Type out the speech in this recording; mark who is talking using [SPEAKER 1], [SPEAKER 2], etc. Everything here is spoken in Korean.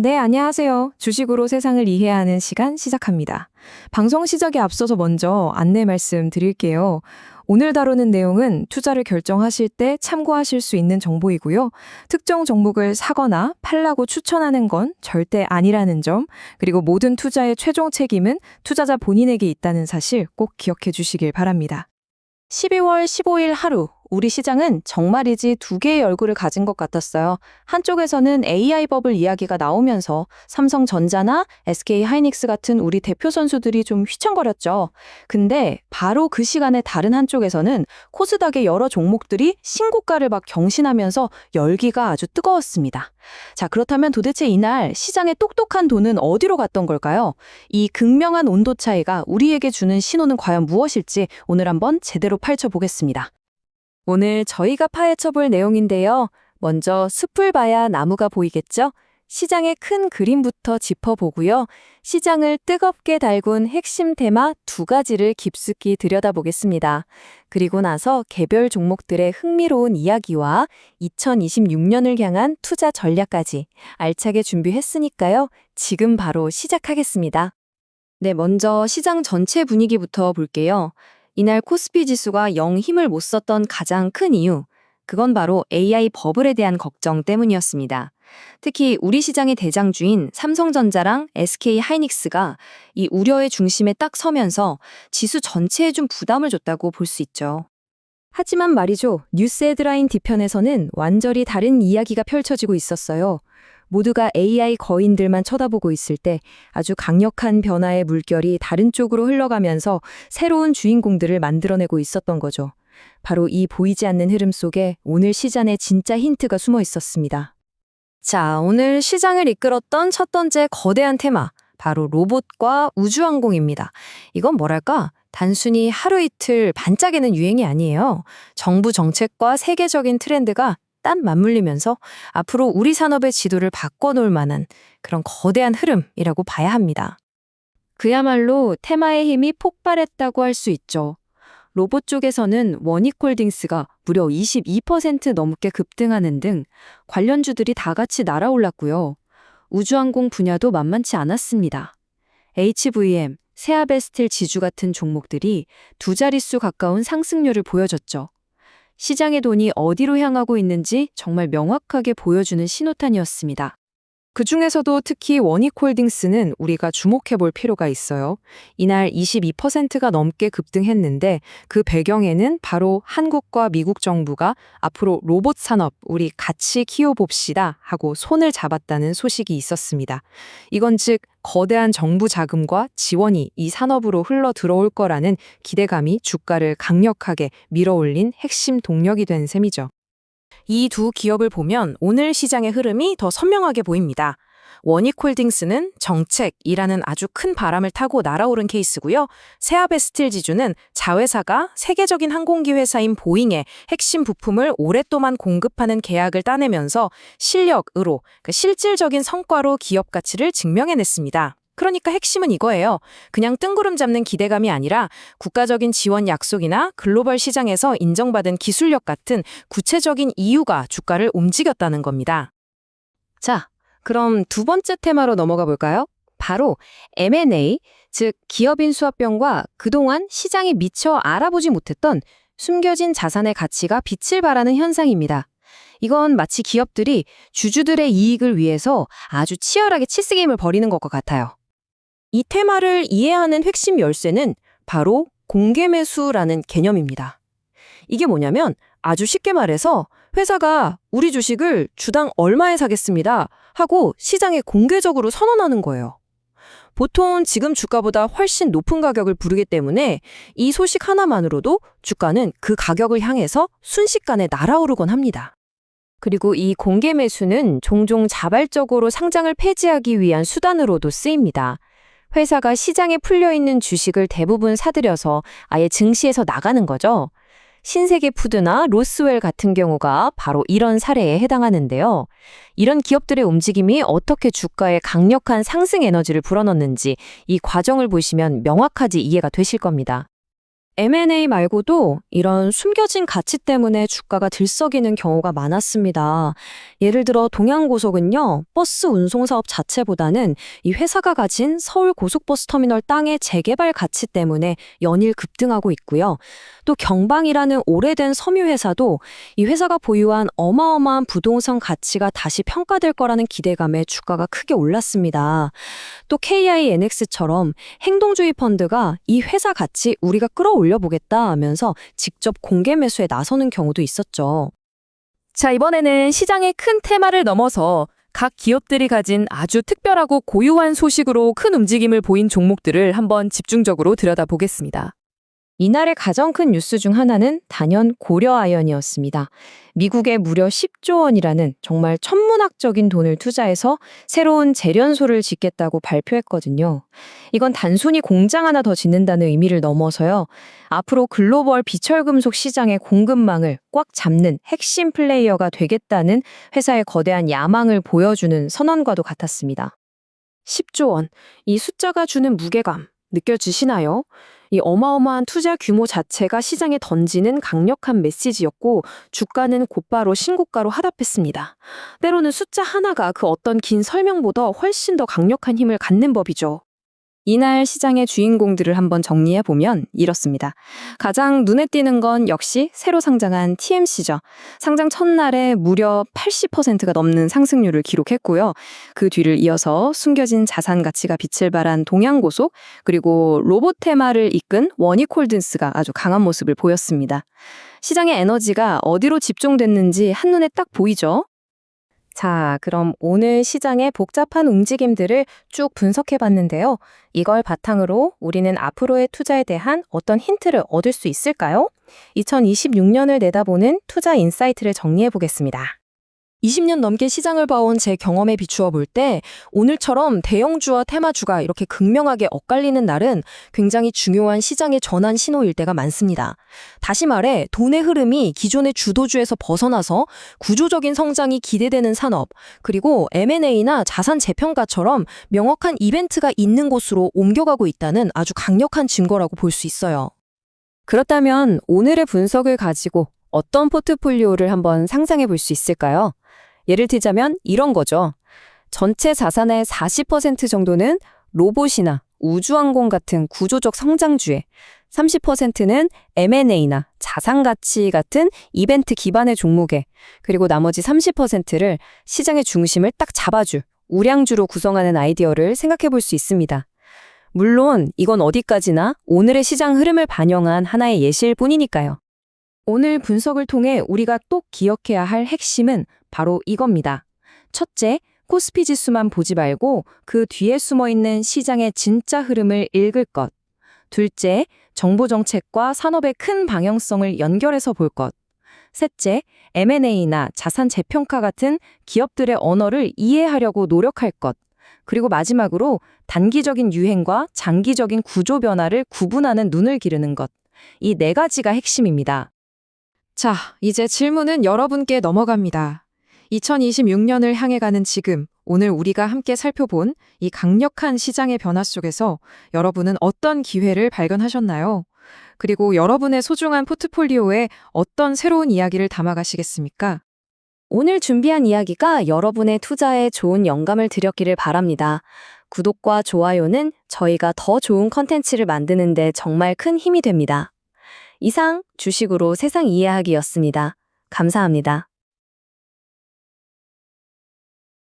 [SPEAKER 1] 네, 안녕하세요. 주식으로 세상을 이해하는 시간 시작합니다. 방송 시작에 앞서서 먼저 안내 말씀 드릴게요. 오늘 다루는 내용은 투자를 결정하실 때 참고하실 수 있는 정보이고요. 특정 종목을 사거나 팔라고 추천하는 건 절대 아니라는 점, 그리고 모든 투자의 최종 책임은 투자자 본인에게 있다는 사실 꼭 기억해 주시길 바랍니다.
[SPEAKER 2] 12월 15일 하루, 우리 시장은 정말이지 두 개의 얼굴을 가진 것 같았어요. 한쪽에서는 AI 버블 이야기가 나오면서 삼성전자나 SK하이닉스 같은 우리 대표 선수들이 좀 휘청거렸죠. 근데 바로 그 시간에 다른 한쪽에서는 코스닥의 여러 종목들이 신고가를 막 경신하면서 열기가 아주 뜨거웠습니다. 자, 그렇다면 도대체 이날 시장의 똑똑한 돈은 어디로 갔던 걸까요? 이 극명한 온도 차이가 우리에게 주는 신호는 과연 무엇일지 오늘 한번 제대로 파헤쳐보겠습니다. 오늘 저희가 파헤쳐볼 내용인데요. 먼저 숲을 봐야 나무가 보이겠죠? 시장의 큰 그림부터 짚어보고요. 시장을 뜨겁게 달군 핵심 테마 두 가지를 깊숙이 들여다보겠습니다. 그리고 나서 개별 종목들의 흥미로운 이야기와 2026년을 향한 투자 전략까지 알차게 준비했으니까요. 지금 바로 시작하겠습니다. 네, 먼저 시장 전체 분위기부터 볼게요. 이날 코스피 지수가 영 힘을 못 썼던 가장 큰 이유, 그건 바로 AI 버블에 대한 걱정 때문이었습니다. 특히 우리 시장의 대장주인 삼성전자랑 SK하이닉스가 이 우려의 중심에 딱 서면서 지수 전체에 좀 부담을 줬다고 볼 수 있죠. 하지만 말이죠, 뉴스 헤드라인 뒤편에서는 완전히 다른 이야기가 펼쳐지고 있었어요. 모두가 AI 거인들만 쳐다보고 있을 때 아주 강력한 변화의 물결이 다른 쪽으로 흘러가면서 새로운 주인공들을 만들어내고 있었던 거죠. 바로 이 보이지 않는 흐름 속에 오늘 시장의 진짜 힌트가 숨어 있었습니다. 자, 오늘 시장을 이끌었던 첫 번째 거대한 테마, 바로 로봇과 우주항공입니다. 이건 뭐랄까? 단순히 하루 이틀 반짝이는 유행이 아니에요. 정부 정책과 세계적인 트렌드가 딱 맞물리면서 앞으로 우리 산업의 지도를 바꿔놓을 만한 그런 거대한 흐름이라고 봐야 합니다. 그야말로 테마의 힘이 폭발했다고 할 수 있죠. 로봇 쪽에서는 원익홀딩스가 무려 22% 넘게 급등하는 등 관련주들이 다 같이 날아올랐고요. 우주항공 분야도 만만치 않았습니다. HVM, 세아베스틸 지주 같은 종목들이 두 자릿수 가까운 상승률을 보여줬죠. 시장의 돈이 어디로 향하고 있는지 정말 명확하게 보여주는 신호탄이었습니다. 그중에서도 특히 원익홀딩스는 우리가 주목해 볼 필요가 있어요. 이날 22%가 넘게 급등했는데 그 배경에는 바로 한국과 미국 정부가 앞으로 로봇 산업 우리 같이 키워봅시다 하고 손을 잡았다는 소식이 있었습니다. 이건 즉 거대한 정부 자금과 지원이 이 산업으로 흘러 들어올 거라는 기대감이 주가를 강력하게 밀어올린 핵심 동력이 된 셈이죠. 이 두 기업을 보면 오늘 시장의 흐름이 더 선명하게 보입니다. 원익홀딩스는 정책이라는 아주 큰 바람을 타고 날아오른 케이스고요. 세아베스틸 지주는 자회사가 세계적인 항공기 회사인 보잉에 핵심 부품을 오랫동안 공급하는 계약을 따내면서 실력으로, 실질적인 성과로 기업 가치를 증명해냈습니다. 그러니까 핵심은 이거예요. 그냥 뜬구름 잡는 기대감이 아니라 국가적인 지원 약속이나 글로벌 시장에서 인정받은 기술력 같은 구체적인 이유가 주가를 움직였다는 겁니다. 자, 그럼 두 번째 테마로 넘어가 볼까요? 바로 M&A, 즉 기업인 수합병과 그동안 시장이 미처 알아보지 못했던 숨겨진 자산의 가치가 빛을 발하는 현상입니다. 이건 마치 기업들이 주주들의 이익을 위해서 아주 치열하게 치스게임을 벌이는 것과 같아요. 이 테마를 이해하는 핵심 열쇠는 바로 공개매수라는 개념입니다. 이게 뭐냐면 아주 쉽게 말해서 회사가 우리 주식을 주당 얼마에 사겠습니다 하고 시장에 공개적으로 선언하는 거예요. 보통 지금 주가보다 훨씬 높은 가격을 부르기 때문에 이 소식 하나만으로도 주가는 그 가격을 향해서 순식간에 날아오르곤 합니다. 그리고 이 공개 매수는 종종 자발적으로 상장을 폐지하기 위한 수단으로도 쓰입니다. 회사가 시장에 풀려있는 주식을 대부분 사들여서 아예 증시에서 나가는 거죠. 신세계푸드나 로스웰 같은 경우가 바로 이런 사례에 해당하는데요. 이런 기업들의 움직임이 어떻게 주가에 강력한 상승 에너지를 불어넣는지 이 과정을 보시면 명확하게 이해가 되실 겁니다. M&A 말고도 이런 숨겨진 가치 때문에 주가가 들썩이는 경우가 많았습니다. 예를 들어 동양고속은요, 버스 운송 사업 자체보다는 이 회사가 가진 서울 고속버스 터미널 땅의 재개발 가치 때문에 연일 급등하고 있고요. 또 경방이라는 오래된 섬유회사도 이 회사가 보유한 어마어마한 부동산 가치가 다시 평가될 거라는 기대감에 주가가 크게 올랐습니다. 또 KINX처럼 행동주의 펀드가 이 회사 가치 우리가 끌어올려보겠다 하면서 직접 공개 매수에 나서는 경우도 있었죠.
[SPEAKER 1] 자, 이번에는 시장의 큰 테마를 넘어서 각 기업들이 가진 아주 특별하고 고유한 소식으로 큰 움직임을 보인 종목들을 한번 집중적으로 들여다보겠습니다. 이날의 가장 큰 뉴스 중 하나는 단연 고려아연이었습니다. 미국에 무려 10조 원이라는 정말 천문학적인 돈을 투자해서 새로운 재련소를 짓겠다고 발표했거든요. 이건 단순히 공장 하나 더 짓는다는 의미를 넘어서요. 앞으로 글로벌 비철금속 시장의 공급망을 꽉 잡는 핵심 플레이어가 되겠다는 회사의 거대한 야망을 보여주는 선언과도 같았습니다. 10조 원, 이 숫자가 주는 무게감 느껴지시나요? 이 어마어마한 투자 규모 자체가 시장에 던지는 강력한 메시지였고 주가는 곧바로 신고가로 하락했습니다. 때로는 숫자 하나가 그 어떤 긴 설명보다 훨씬 더 강력한 힘을 갖는 법이죠. 이날 시장의 주인공들을 한번 정리해보면 이렇습니다. 가장 눈에 띄는 건 역시 새로 상장한 TMC죠. 상장 첫날에 무려 80%가 넘는 상승률을 기록했고요. 그 뒤를 이어서 숨겨진 자산 가치가 빛을 발한 동양고속, 그리고 로보테마를 이끈 원익홀든스가 아주 강한 모습을 보였습니다. 시장의 에너지가 어디로 집중됐는지 한눈에 딱 보이죠? 자, 그럼 오늘 시장의 복잡한 움직임들을 쭉 분석해봤는데요. 이걸 바탕으로 우리는 앞으로의 투자에 대한 어떤 힌트를 얻을 수 있을까요? 2026년을 내다보는 투자 인사이트를 정리해보겠습니다. 20년 넘게 시장을 봐온 제 경험에 비추어 볼 때 오늘처럼 대형주와 테마주가 이렇게 극명하게 엇갈리는 날은 굉장히 중요한 시장의 전환 신호일 때가 많습니다. 다시 말해 돈의 흐름이 기존의 주도주에서 벗어나서 구조적인 성장이 기대되는 산업, 그리고 M&A나 자산 재평가처럼 명확한 이벤트가 있는 곳으로 옮겨가고 있다는 아주 강력한 증거라고 볼 수 있어요. 그렇다면 오늘의 분석을 가지고 어떤 포트폴리오를 한번 상상해 볼 수 있을까요? 예를 들자면 이런 거죠. 전체 자산의 40% 정도는 로봇이나 우주항공 같은 구조적 성장주에, 30%는 M&A나 자산가치 같은 이벤트 기반의 종목에, 그리고 나머지 30%를 시장의 중심을 딱 잡아줄 우량주로 구성하는 아이디어를 생각해 볼 수 있습니다. 물론 이건 어디까지나 오늘의 시장 흐름을 반영한 하나의 예시일 뿐이니까요. 오늘 분석을 통해 우리가 꼭 기억해야 할 핵심은 바로 이겁니다. 첫째, 코스피 지수만 보지 말고 그 뒤에 숨어있는 시장의 진짜 흐름을 읽을 것. 둘째, 정부 정책과 산업의 큰 방향성을 연결해서 볼 것. 셋째, M&A나 자산 재평가 같은 기업들의 언어를 이해하려고 노력할 것. 그리고 마지막으로 단기적인 유행과 장기적인 구조 변화를 구분하는 눈을 기르는 것. 이 네 가지가 핵심입니다. 자, 이제 질문은 여러분께 넘어갑니다. 2026년을 향해 가는 지금, 오늘 우리가 함께 살펴본 이 강력한 시장의 변화 속에서 여러분은 어떤 기회를 발견하셨나요? 그리고 여러분의 소중한 포트폴리오에 어떤 새로운 이야기를 담아가시겠습니까? 오늘 준비한 이야기가 여러분의 투자에 좋은 영감을 드렸기를 바랍니다. 구독과 좋아요는 저희가 더 좋은 컨텐츠를 만드는 데 정말 큰 힘이 됩니다. 이상 주식으로 세상 이해하기였습니다. 감사합니다.